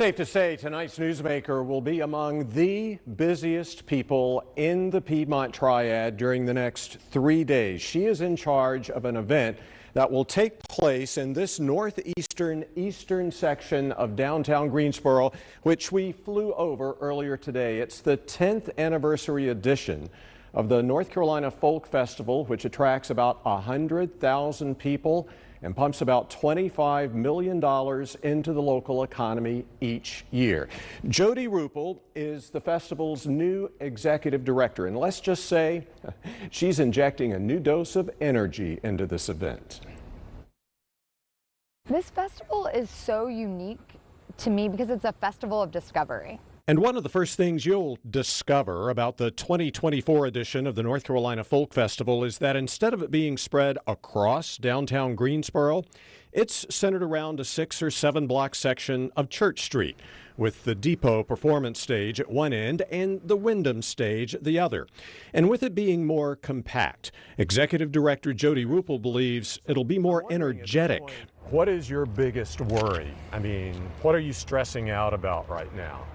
Safe to say tonight's newsmaker will be among the busiest people in the Piedmont Triad during the next 3 days. She is in charge of an event that will take place in this eastern section of downtown Greensboro, which we flew over earlier today. It's the 10th anniversary edition of the North Carolina Folk Festival, which attracts about 100,000 people and pumps about $25 million into the local economy each year. Jody Rupel is the festival's new executive director, and let's just say she's injecting a new dose of energy into this event. This festival is so unique to me because it's a festival of discovery. And one of the first things you'll discover about the 2024 edition of the North Carolina Folk Festival is that instead of it being spread across downtown Greensboro, it's centered around a 6 or 7 block section of Church Street, with the Depot Performance Stage at one end and the Wyndham Stage at the other. And with it being more compact, Executive Director Jody Rupel believes it'll be more energetic. What is your biggest worry? I mean, what are you stressing out about right now?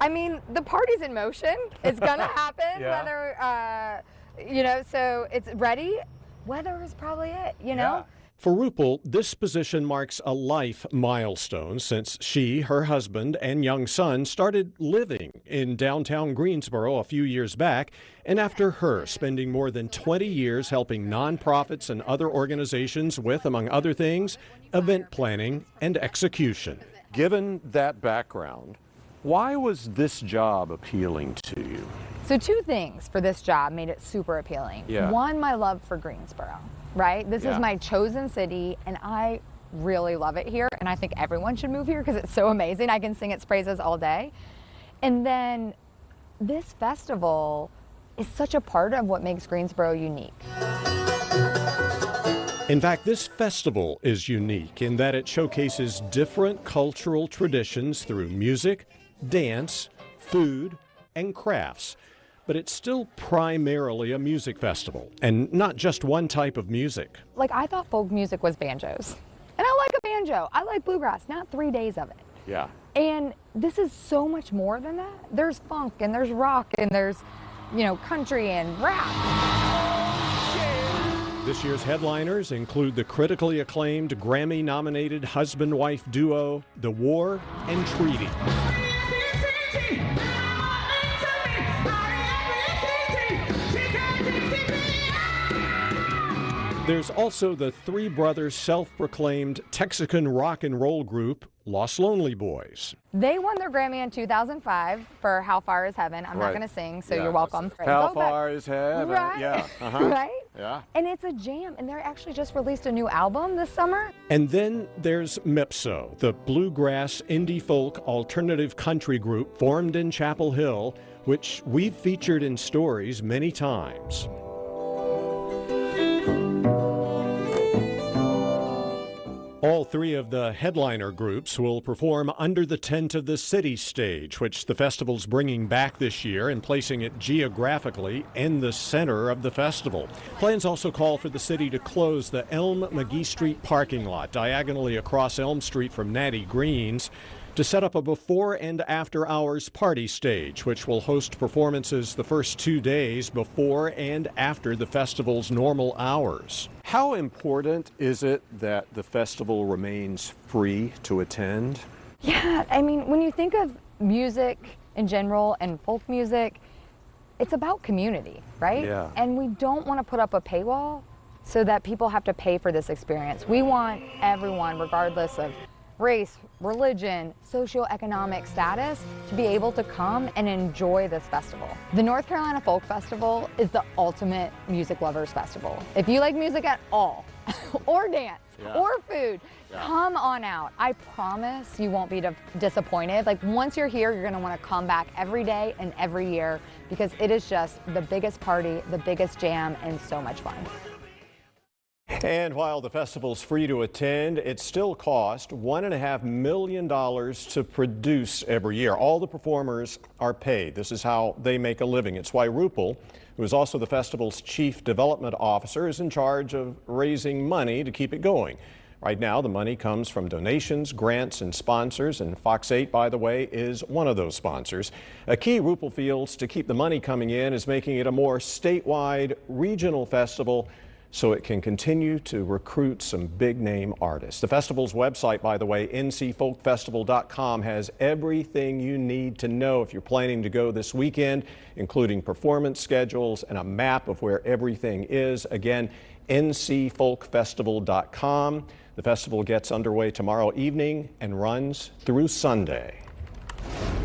I mean, the party's in motion. It's gonna happen. Yeah. Whether, so it's ready. Weather is probably it, you know? Yeah. For Rupel, this position marks a life milestone since she, her husband, and young son started living in downtown Greensboro a few years back, and after her spending more than 20 years helping nonprofits and other organizations with, among other things, event planning and execution. Given that background, why was this job appealing to you? So 2 things for this job made it super appealing. Yeah. One, my love for Greensboro, right? This is my chosen city, and I really love it here, and I think everyone should move here because it's so amazing. I can sing its praises all day. And then this festival is such a part of what makes Greensboro unique. In fact, this festival is unique in that it showcases different cultural traditions through music, dance, food, and crafts. But it's still primarily a music festival, and not just one type of music. Like, I thought folk music was banjos. And I like a banjo. I like bluegrass, not 3 days of it. Yeah. And this is so much more than that. There's funk, and there's rock, and there's, country and rap. This year's headliners include the critically acclaimed Grammy-nominated husband-wife duo, The War and Treaty. There's also the 3 brothers self-proclaimed Texican rock and roll group, Los Lonely Boys. They won their Grammy in 2005 for How Far Is Heaven. I'm not going to sing, so you're welcome. How Far Is Heaven? Right. Yeah. Right? Yeah. And it's a jam, and they actually just released a new album this summer. And then there's Mipso, the bluegrass, indie folk, alternative country group formed in Chapel Hill, which we've featured in stories many times. All 3 of the headliner groups will perform under the tent of the City Stage, which the festival's bringing back this year and placing it geographically in the center of the festival. Plans also call for the city to close the Elm McGee Street parking lot diagonally across Elm Street from Natty Green's to set up a before and after hours party stage, which will host performances the first 2 days before and after the festival's normal hours. How important is it that the festival remains free to attend? Yeah, I mean, when you think of music in general and folk music, it's about community, right? Yeah. And we don't want to put up a paywall so that people have to pay for this experience. We want everyone, regardless of race, religion, socioeconomic status, to be able to come and enjoy this festival. The North Carolina Folk Festival is the ultimate music lovers festival. If you like music at all, or dance, or food, come on out. I promise you won't be disappointed. Like, once you're here, you're gonna wanna come back every day and every year because it is just the biggest party, the biggest jam, and so much fun. And while the festival's free to attend, it still costs $1.5 million to produce every year. All the performers are paid. This is how they make a living. It's why Rupel, who is also the festival's chief development officer, is in charge of raising money to keep it going. Right now, the money comes from donations, grants, and sponsors, and Fox 8, by the way, is one of those sponsors. A key, Rupel feels, to keep the money coming in is making it a more statewide, regional festival so it can continue to recruit some big-name artists. The festival's website, by the way, ncfolkfestival.com, has everything you need to know if you're planning to go this weekend, including performance schedules and a map of where everything is. Again, ncfolkfestival.com. The festival gets underway tomorrow evening and runs through Sunday.